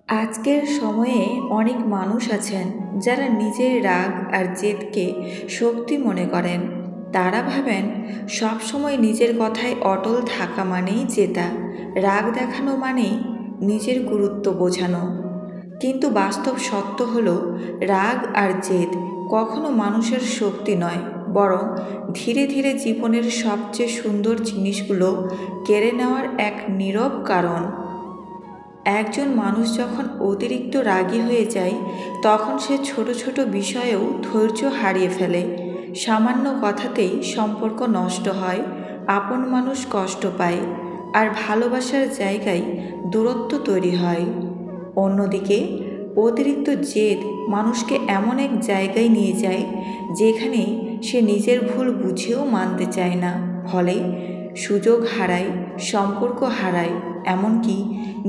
আজকের সময়ে অনেক মানুষ আছেন যারা নিজের রাগ আর জেদকে শক্তি মনে করেন। তারা ভাবেন সব সময় নিজের কথায় অটল থাকা মানেই জেতা, রাগ দেখানো মানেই নিজের গুরুত্ব বোঝানো। কিন্তু বাস্তব সত্য হলো, রাগ আর জেদ কখনো মানুষের শক্তি নয়, বরং ধীরে ধীরে জীবনের সবচেয়ে সুন্দর জিনিসগুলো কেড়ে নেওয়ার এক নীরব কারণ। একজন মানুষ যখন অতিরিক্ত রাগী হয়ে যায়, তখন সে ছোট ছোট বিষয়েও ধৈর্য হারিয়ে ফেলে। সামান্য কথাতেই সম্পর্ক নষ্ট হয়, আপন মানুষ কষ্ট পায়, আর ভালোবাসার জায়গায় দূরত্ব তৈরি হয়। অন্যদিকে অতিরিক্ত জেদ মানুষকে এমন এক জায়গায় নিয়ে যায় যেখানে সে নিজের ভুল বুঝেও মানতে চায় না। ফলে সুযোগ হারায়, সম্পর্ক হারায়, এমনকি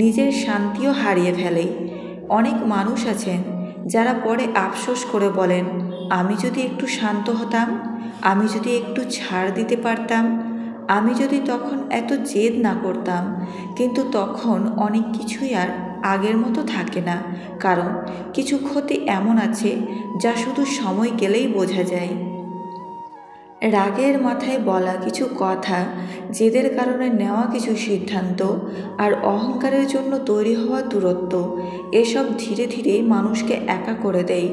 নিজের শান্তিও হারিয়ে ফেলে। অনেক মানুষ আছেন যারা পরে আফসোস করে বলেন, আমি যদি একটু শান্ত হতাম, আমি যদি একটু ছাড় দিতে পারতাম, আমি যদি তখন এত জেদ না করতাম। কিন্তু তখন অনেক কিছুই আর আগের মতো থাকে না, কারণ কিছু ক্ষতি এমন আছে যা শুধু সময় গেলেই বোঝা যায়। রাগের মাথায় বলা কিছু কথা, জেদের কারণে নেওয়া কিছু সিদ্ধান্ত, আর অহংকারের জন্য তৈরি হওয়া দূরত্ব, এসব ধীরে ধীরে মানুষকে একা করে দেয়।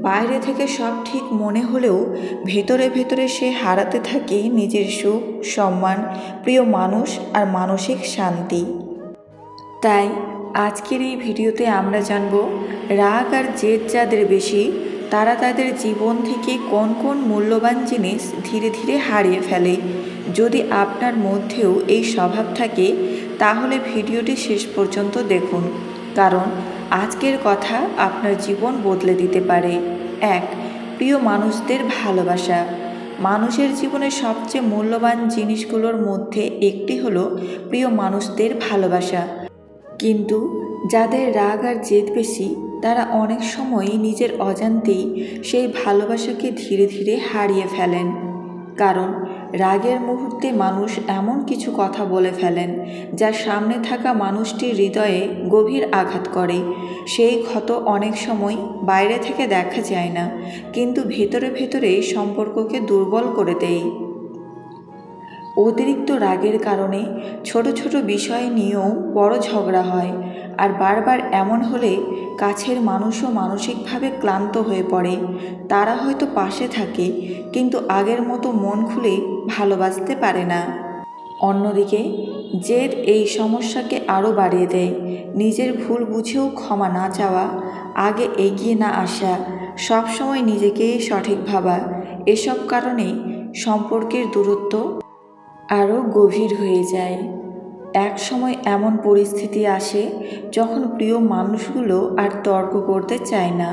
বাইরে থেকে সব ঠিক মনে হলেও ভেতরে ভেতরে সে হারাতে থাকে নিজের সুখ, সম্মান, প্রিয় মানুষ আর মানসিক শান্তি। তাই আজকের এই ভিডিওতে আমরা জানব, রাগ আর জেদ যাদের বেশি, তারা তাদের জীবন থেকে কোন কোন মূল্যবান জিনিস ধীরে ধীরে হারিয়ে ফেলে। যদি আপনার মধ্যেও এই স্বভাব থাকে, তাহলে ভিডিওটি শেষ পর্যন্ত দেখুন, কারণ আজকের কথা আপনার জীবন বদলে দিতে পারে। 1. প্রিয় মানুষদের ভালোবাসা। মানুষের জীবনে সবচেয়ে মূল্যবান জিনিসগুলোর মধ্যে একটি হলো প্রিয় মানুষদের ভালোবাসা। কিন্তু যাদের রাগ আর জেদ বেশি, তারা অনেক সময়ই নিজের অজান্তেই সেই ভালোবাসাকে ধীরে ধীরে হারিয়ে ফেলেন। কারণ রাগের মুহূর্তে মানুষ এমন কিছু কথা বলে ফেলেন যা সামনে থাকা মানুষটির হৃদয়ে গভীর আঘাত করে। সেই ক্ষত অনেক সময় বাইরে থেকে দেখা যায় না, কিন্তু ভেতরে ভেতরে সম্পর্ককে দুর্বল করে দেয়। অতিরিক্ত রাগের কারণে ছোট ছোট বিষয় নিয়েও বড় ঝগড়া হয়, আর বারবার এমন হলে কাছের মানুষও মানসিকভাবে ক্লান্ত হয়ে পড়ে। তারা হয়তো পাশে থাকে, কিন্তু আগের মতো মন খুলে ভালোবাসতে পারে না। অন্যদিকে জেদ এই সমস্যাকে আরও বাড়িয়ে দেয়। নিজের ভুল বুঝেও ক্ষমা না চাওয়া, আগে এগিয়ে না আসা, সবসময় নিজেকেই সঠিক ভাবা, এসব কারণে সম্পর্কের দূরত্ব আরও গভীর হয়ে যায়। এক সময় এমন পরিস্থিতি আসে যখন প্রিয় মানুষগুলো আর তর্ক করতে চায় না,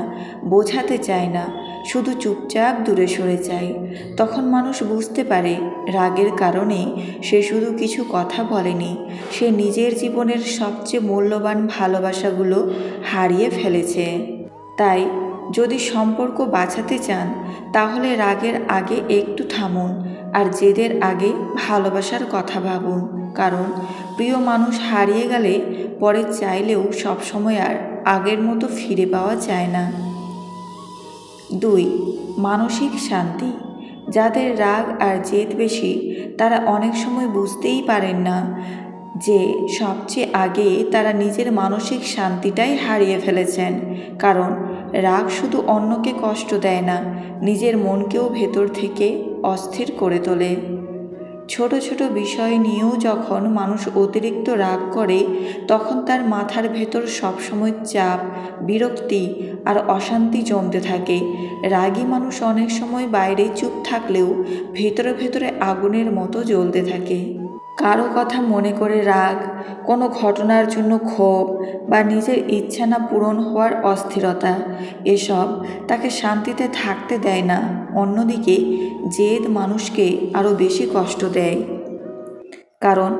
বোঝাতে চায় না, শুধু চুপচাপ দূরে সরে যায়। তখন মানুষ বুঝতে পারে, রাগের কারণে সে শুধু কিছু কথা বলেনি, সে নিজের জীবনের সবচেয়ে মূল্যবান ভালোবাসাগুলো হারিয়ে ফেলেছে। তাই যদি সম্পর্ক বাঁচাতে চান, তাহলে রাগের আগে একটু থামুন, আর জেদের আগে ভালোবাসার কথা ভাবুন। কারণ প্রিয় মানুষ হারিয়ে গেলে পরে চাইলেও সবসময় আর আগের মতো ফিরে পাওয়া যায় না। 2. মানসিক শান্তি। যাদের রাগ আর জেদ বেশি, তারা অনেক সময় বুঝতেই পারেন না যে সবচেয়ে আগে তারা নিজের মানসিক শান্তিটাই হারিয়ে ফেলেছেন। কারণ রাগ শুধু অন্যকে কষ্ট দেয় না, নিজের মনকেও ভেতর থেকে অস্থির করে তোলে। ছোট ছোট বিষয় নিয়েও যখন মানুষ অতিরিক্ত রাগ করে, তখন তার মাথার ভেতর সবসময় চাপ, বিরক্তি আর অশান্তি জমতে থাকে। রাগী মানুষ অনেক সময় বাইরে চুপ থাকলেও ভেতরে ভেতরে আগুনের মতো জ্বলতে থাকে। কারো কথা মনে করে রাগ, কোনো ঘটনার জন্য ক্ষোভ, বা নিজের ইচ্ছা না পূরণ হওয়ার অস্থিরতা, এসব তাকে শান্তিতে থাকতে দেয় না। অন্যদিকে জেদ মানুষকে আরও বেশি কষ্ট দেয়, কারণ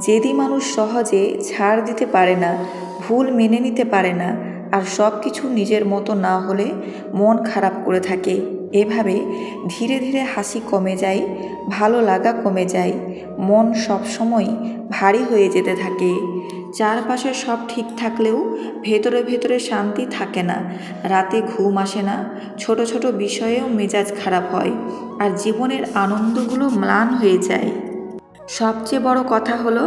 জেদি মানুষ সহজে ছাড় দিতে পারে না, ভুল মেনে নিতে পারে না, আর সব কিছু নিজের মতো না হলে মন খারাপ করে থাকে। এভাবে ধীরে ধীরে হাসি কমে যায়, ভালো লাগা কমে যায়, মন সবসময় ভারী হয়ে যেতে থাকে। চারপাশে সব ঠিক থাকলেও ভেতরে ভেতরে শান্তি থাকে না, রাতে ঘুম আসে না, ছোট ছোট বিষয়েও মেজাজ খারাপ হয়, আর জীবনের আনন্দগুলো ম্লান হয়ে যায়। সবচেয়ে বড় কথা হলো,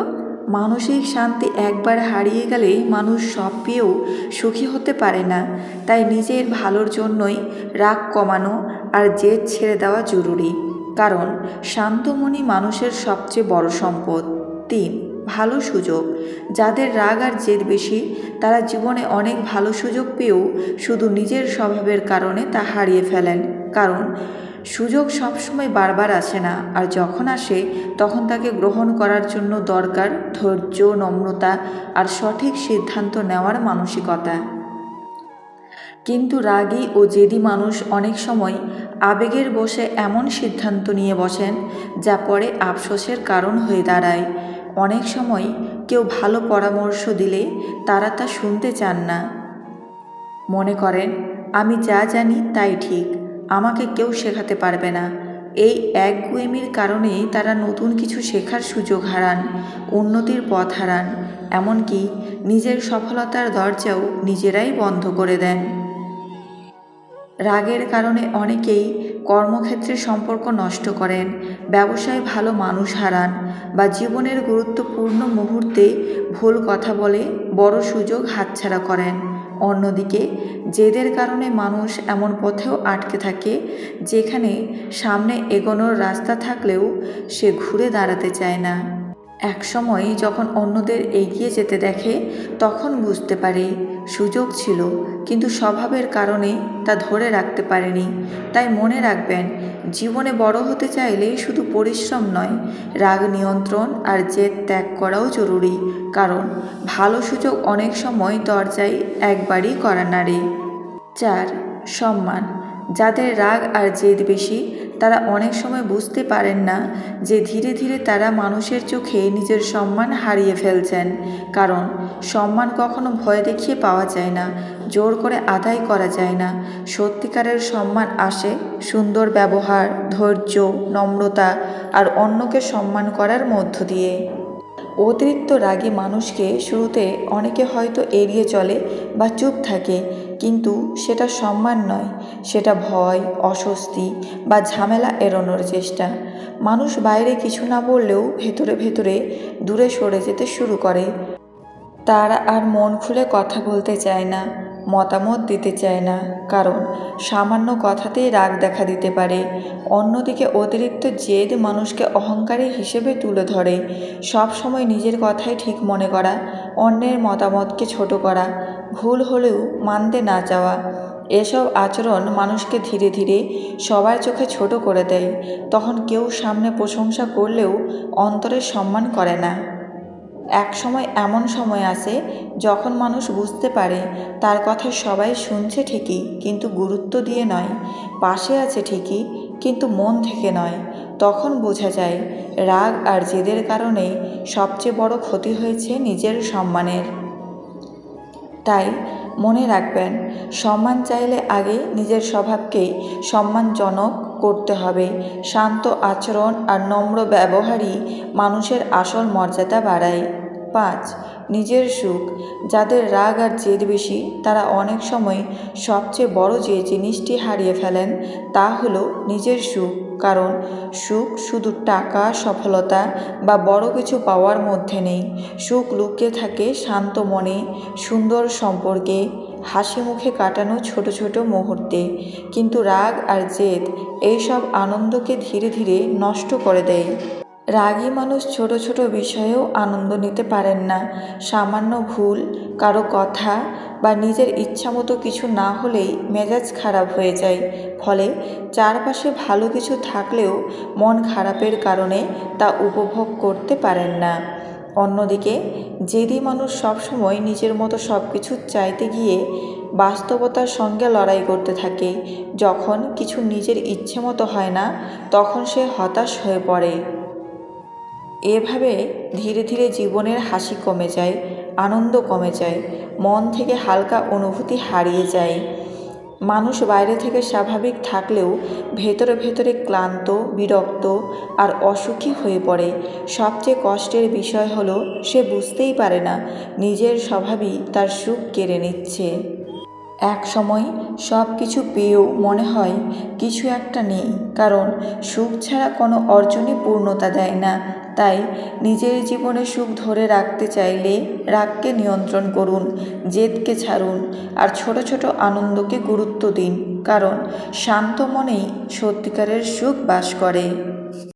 মানসিক শান্তি একবার হারিয়ে গেলে মানুষ সব পেয়েও সুখী হতে পারে না। তাই নিজের ভালোর জন্যই রাগ কমানো আর জেদ ছেড়ে দেওয়া জরুরি, কারণ শান্ত মনই মানুষের সবচেয়ে বড় সম্পদ। 3. ভালো সুযোগ। যাদের রাগ আর জেদ বেশি, তারা জীবনে অনেক ভালো সুযোগ পেয়েও শুধু নিজের স্বভাবের কারণে তা হারিয়ে ফেলেন। কারণ সুযোগ সবসময় বারবার আসে না, আর যখন আসে তখন তাকে গ্রহণ করার জন্য দরকার ধৈর্য, নম্রতা আর সঠিক সিদ্ধান্ত নেওয়ার মানসিকতা। কিন্তু রাগী ও জেদি মানুষ অনেক সময় আবেগের বশে এমন সিদ্ধান্ত নিয়ে বসেন যা পরে আফসোসের কারণ হয়ে দাঁড়ায়। অনেক সময় কেউ ভালো পরামর্শ দিলে তারা তা শুনতে চান না, মনে করেন আমি যা জানি তাই ঠিক, আমাকে কেউ শেখাতে পারবে না। এই একগুঁয়েমির কারণেই তারা নতুন কিছু শেখার সুযোগ হারান, উন্নতির পথ হারান, এমনকি নিজের সফলতার দরজাও নিজেরাই বন্ধ করে দেন। রাগের কারণে অনেকেই কর্মক্ষেত্রে সম্পর্ক নষ্ট করেন, ব্যবসায় ভালো মানুষ হারান, বা জীবনের গুরুত্বপূর্ণ মুহূর্তে ভুল কথা বলে বড় সুযোগ হাতছাড়া করেন। অন্যদিকে জেদের কারণে মানুষ এমন পথেও আটকে থাকে যেখানে সামনে এগোনোর রাস্তা থাকলেও সে ঘুরে দাঁড়াতে চায় না। একসময় যখন অন্যদের এগিয়ে যেতে দেখে তখন বুঝতে পারে সুযোগ ছিল, কিন্তু স্বভাবের কারণে তা ধরে রাখতে পারেনি। তাই মনে রাখবেন, জীবনে বড় হতে চাইলে শুধু পরিশ্রম নয়, রাগ নিয়ন্ত্রণ আর জেদ ত্যাগ করাও জরুরি, কারণ ভালো সুযোগ অনেক সময় দরজায় একবারই করা নাড়ে। 4. সম্মান। যাদের রাগ আর জেদ বেশি, তারা অনেক সময় বুঝতে পারেন না যে ধীরে ধীরে তারা মানুষের চোখে নিজের সম্মান হারিয়ে ফেলছেন। কারণ সম্মান কখনো ভয় দেখিয়ে পাওয়া যায় না, জোর করে আদায় করা যায় না। সত্যিকারের সম্মান আসে সুন্দর ব্যবহার, ধৈর্য, নম্রতা আর অন্যকে সম্মান করার মধ্য দিয়ে। অতিরিক্ত রাগী মানুষকে শুরুতে অনেকে হয়তো এড়িয়ে চলে বা চুপ থাকে, কিন্তু সেটা সম্মান নয়, সেটা ভয়, অস্বস্তি বা ঝামেলা এড়ানোর চেষ্টা। মানুষ বাইরে কিছু না বললেও ভেতরে ভেতরে দূরে সরে যেতে শুরু করে। তারা আর মন খুলে কথা বলতে চায় না, মতামত দিতে চায় না, কারণ সামান্য কথাতেই রাগ দেখা দিতে পারে। অন্যদিকে অতিরিক্ত জেদ মানুষকে অহংকারী হিসেবে তুলে ধরে, সব সময় নিজের কথাই ঠিক মনে করা, অন্যের মতামতকে ছোট করা, ভুল হলেও মানতে না চাওয়া। এসব আচরণ মানুষকে ধীরে ধীরে সবার চোখে ছোট করে দেয়। তখন কেউ সামনে প্রশংসা করলেও অন্তরে সম্মান করে না। এক সময় এমন সময় আসে যখন মানুষ বুঝতে পারে তার কথা সবাই শুনছে ঠিকই, কিন্তু গুরুত্ব দিয়ে নয়, পাশে আছে ঠিকই কিন্তু মন থেকে নয়। তখন বোঝা যায় রাগ আর জেদের কারণে সবচেয়ে বড় ক্ষতি হয়েছে নিজের সম্মানের। তাই মনে রাখবেন, সম্মান চাইলে আগে নিজের স্বভাবকেই সম্মানজনক করতে হবে। শান্ত আচরণ আর নম্র ব্যবহারই মানুষের আসল মর্যাদা বাড়ায়। 5. নিজের সুখ। যাদের রাগ আর জেদ বেশি, তারা অনেক সময় সবচেয়ে বড় যে জিনিসটি হারিয়ে ফেলেন তা হলো নিজের সুখ। কারণ সুখ শুধু টাকা, সফলতা বা বড় কিছু পাওয়ার মধ্যে নেই। সুখ লুকিয়ে থাকে শান্ত মনে, সুন্দর সম্পর্কে, হাসি মুখে কাটানো ছোট ছোট মুহূর্তে। কিন্তু রাগ আর জেদ এইসব আনন্দকে ধীরে ধীরে নষ্ট করে দেয়। রাগী মানুষ ছোট ছোট বিষয়েও আনন্দ নিতে পারেন না। সামান্য ভুল, কারো কথা বা নিজের ইচ্ছামতো কিছু না হলেই মেজাজ খারাপ হয়ে যায়। ফলে চারপাশে ভালো কিছু থাকলেও মন খারাপের কারণে তা উপভোগ করতে পারেন না। অন্যদিকে জেদি মানুষ সবসময় নিজের মতো সব কিছু চাইতে গিয়ে বাস্তবতার সঙ্গে লড়াই করতে থাকে। যখন কিছু নিজের ইচ্ছে মতো হয় না, তখন সে হতাশ হয়ে পড়ে। এভাবে ধীরে ধীরে জীবনের হাসি কমে যায়, আনন্দ কমে যায়, মন থেকে হালকা অনুভূতি হারিয়ে যায়। মানুষ বাইরে থেকে স্বাভাবিক থাকলেও ভেতরে ভেতরে ক্লান্ত, বিরক্ত আর অসুখী হয়ে পড়ে। সবচেয়ে কষ্টের বিষয় হলো সে বুঝতেই পারে না নিজের স্বভাবই তার সুখ কেড়ে নিচ্ছে। এক সময় সব কিছু পেয়েও মনে হয় কিছু একটা নেই, কারণ সুখ ছাড়া কোনো অর্জনই পূর্ণতা দেয় না। তাই নিজের জীবনে সুখ ধরে রাখতে চাইলে রাগকে নিয়ন্ত্রণ করুন, জেদকে ছাড়ুন আর ছোট ছোট আনন্দকে গুরুত্ব দিন, কারণ শান্ত মনেই সত্যিকারের সুখ বাস করে।